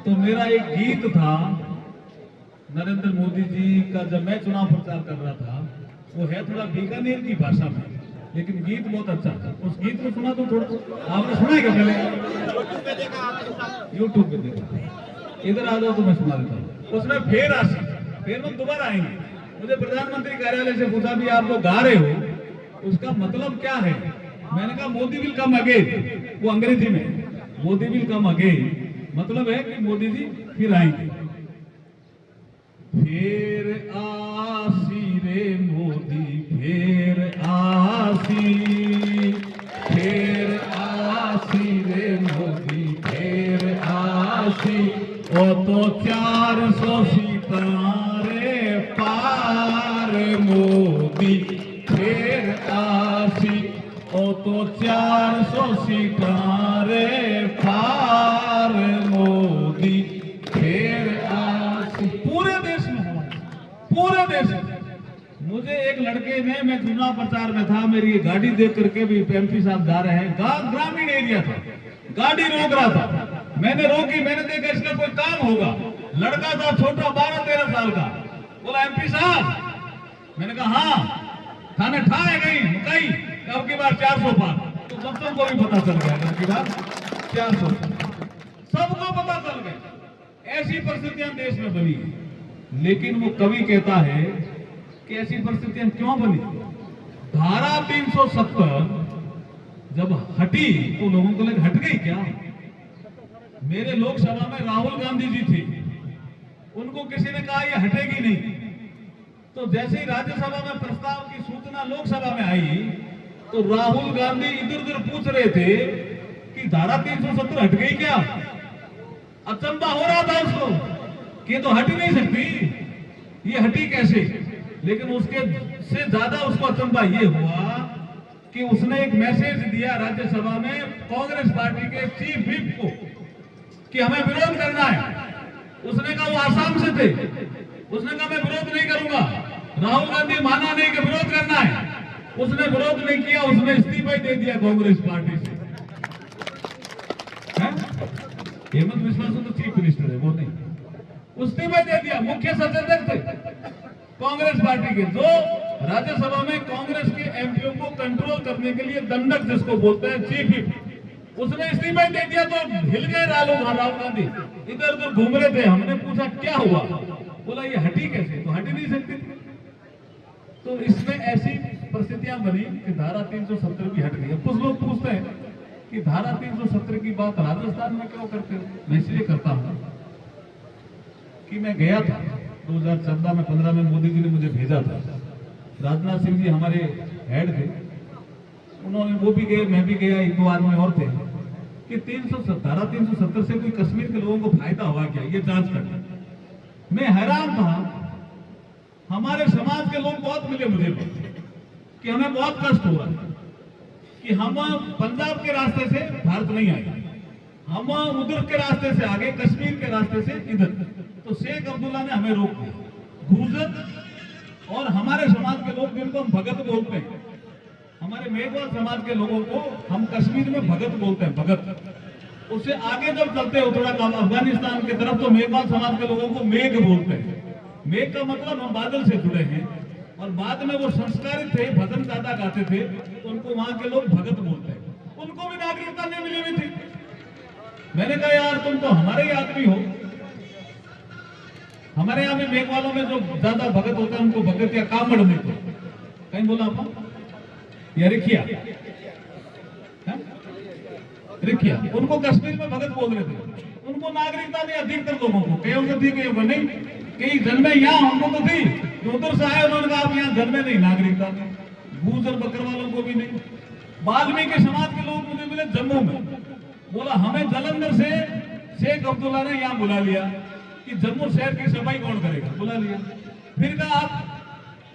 तो मेरा एक गीत था नरेंद्र मोदी जी का, जब मैं चुनाव प्रचार कर रहा था। वो है थोड़ा बीकानेर की भाषा में, लेकिन गीत बहुत अच्छा था। उस गीत को सुना तो थोड़ा आपने सुना है क्या? पहले यूट्यूब पे देखा। इधर आ जाओ तो मैं सुना देता हूँ। उसमें फिर हम दोबारा आएंगे। मुझे प्रधानमंत्री कार्यालय से पूछा भी आप जो गा रहे हो उसका मतलब क्या है? मैंने कहा मोदी विल कम अगेन। वो अंग्रेजी में मोदी विल कम अगेन मतलब है कि मोदी जी फिर आएंगे। फिर आसी रे मोदी फिर आसी, फिर आसी रे मोदी फिर आसी। ओ तो 400 सितारे पार मोदी फिर आसी। ओ तो 400 सितारे पार मोदी फिर आसी। पूरे देश में, पूरे देश में। मुझे एक लड़के ने, मैं चुनाव प्रचार में था, मेरी गाड़ी देख करके भी एमपी साहब जा रहे हैं, ग्रामीण एरिया था, गाड़ी रोक रहा था। मैंने रोकी, मैंने देखा इसका कोई काम होगा। लड़का था छोटा 12-13 साल का। बोला एमपी साहब। मैंने कहा हाँ। थाने ठा है गई मुकाई अब की बार 400 पार। तो बच्चों को भी पता चल गया अब की बार 400, सबको पता चल गया। ऐसी परिस्थितियां देश में बनी है। लेकिन वो कवि कहता है कि ऐसी परिस्थितियां क्यों बनी? धारा 370 जब हटी तो लोगों को लगा हट गई क्या? मेरे लोकसभा में राहुल गांधी जी थे, उनको किसी ने कहा ये हटेगी नहीं। तो जैसे ही राज्यसभा में प्रस्ताव की सूचना लोकसभा में आई तो राहुल गांधी इधर उधर पूछ रहे थे कि धारा 370 हट गई क्या? अचंबा हो रहा था उसको कि ये तो हट ही नहीं सकती, ये हटी कैसे? लेकिन उसके से ज्यादा उसको अचंबा ये हुआ कि उसने एक मैसेज दिया राज्यसभा में कांग्रेस पार्टी के चीफ व्हिप को कि हमें विरोध करना है। उसने कहा, वो आसाम से थे, उसने कहा मैं विरोध नहीं करूंगा। राहुल गांधी माना नहीं कि विरोध करना है, उसने विरोध नहीं किया, उसने इस्तीफा ही दे दिया कांग्रेस पार्टी से। हेमंत बिस्वा तो चीफ मिनिस्टर है, वो नहीं, इस्तीफा दे दिया। मुख्य सचेतक थे कांग्रेस पार्टी के, जो राज्यसभा में कांग्रेस के एमपीओ को कंट्रोल करने के लिए दंडक जिसको बोलते हैं चीफ व्हिप, उसने इस्तीफा दे दिया। तो हिल गए राहुल गांधी, इधर उधर घूम रहे थे। हमने पूछा क्या हुआ? बोला ये हटी कैसे? तो हट ही नहीं सकती। तो इसमें ऐसी परिस्थितियां बनी कि धारा 370 भी हट गई। कुछ लोग पूछते हैं कि धारा 370 की बात राजस्थान में क्यों करते हो? मैं इसलिए करता हूं कि मैं गया था 2014 में, 15 में मोदी जी ने मुझे भेजा था। राजनाथ सिंह जी हमारे हेड थे, उन्होंने, वो भी गए, मैं भी गया, 1-2 आदमी और थे कि धारा 370 से कोई कश्मीर के लोगों को फायदा हुआ क्या, ये जांच करना। मैं हैरान था। हमारे समाज के लोग बहुत मिले मुझे कि हमें बहुत कष्ट हुआ कि हम पंजाब के रास्ते से भारत नहीं आए, हम उधर के रास्ते से आगे, कश्मीर के रास्ते से इधर। तो शेख अब्दुल्ला ने हमें रोक दिया। गुर्जर और हमारे समाज के लोग जिनको हम भगत बोलते हैं, हमारे मेघवाल समाज के लोगों को हम कश्मीर में भगत बोलते हैं, भगत। उससे आगे जब चलते हो थोड़ा काम अफगानिस्तान की तरफ, तो मेघवाल समाज के लोगों को मेघ बोलते हैं। मेघ का मतलब हम बादल से जुड़े हैं। और बाद में वो संस्कारित थे, भजन ज्यादा गाते थे, तो उनको वहां के लोग भगत बोलते हैं। उनको भी नागरिकता नहीं मिली हुई थी। मैंने कहा यार तुम तो हमारे ही आदमी हो। हमारे यहाँ में मेघवालों में जो ज्यादा भगत होते हैं उनको भगत या कामड़ नहीं तो कहीं बोला आप या रिखिया, रिखिया, उनको कश्मीर में भगत बोल रहे थे। उनको नागरिकता नहीं, अधिकतर लोगों को, कईयों को थी, कईयों को नहीं। कई जन्मे यहाँ, हमको तो थी, जो उधर से आए उन्होंने कहा आप यहाँ जन्मे नहीं, नागरिकता नहीं। गुर्जर बकरवालों को भी नहीं। वाल्मीकि समाज के लोग मुझे मिले जम्मू में, बोला हमें जालंधर से शेख अब्दुल्ला ने यहाँ बुला लिया कि जम्मू शहर की सफाई कौन करेगा, बुला लिया। फिर कहा आप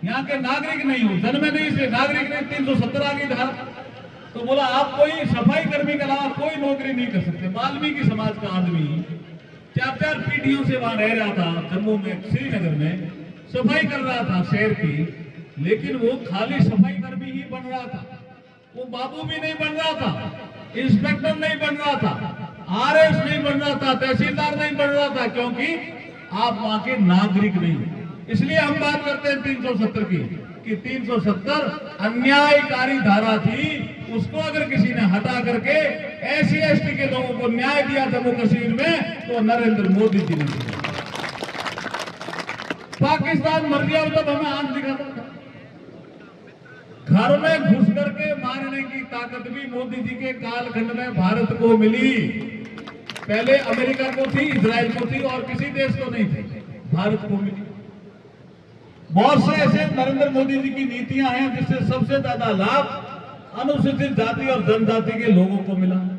यहाँ के नागरिक नहीं हो, जन्मे नहीं से नागरिक नहीं, 370 आ गई धारा। तो बोला आप कोई सफाई कर्मी के अलावा कोई नौकरी नहीं कर सकते। वाल्मीकि समाज का आदमी 4-4 पीढ़ियों से वहां रह रहा था जम्मू में, श्रीनगर में, सफाई कर रहा था शहर की, लेकिन वो खाली सफाई कर्मी ही बन रहा था, वो बाबू भी नहीं बन रहा था, इंस्पेक्टर नहीं बन रहा था। आरएस नहीं बन रहा था, तहसीलदार नहीं बन रहा था, क्योंकि आप वहां के नागरिक नहीं हैं। इसलिए हम बात करते हैं 370 की, कि 370 अन्यायकारी धारा थी, उसको अगर किसी ने हटा करके एससी एसटी के लोगों को न्याय दिया जम्मू कश्मीर में, तो नरेंद्र मोदी जी ने दिया। पाकिस्तान मर गया तब हमें आंख दिखाता था। घर में घुस करके मारने की ताकत भी मोदी जी के कालखंड में भारत को मिली। पहले अमेरिका को थी, इजराइल को थी, और किसी देश को नहीं थी, भारत को मिली। बहुत से ऐसे नरेंद्र मोदी जी की नीतियां हैं जिससे सबसे ज्यादा लाभ अनुसूचित जाति और जनजाति के लोगों को मिला।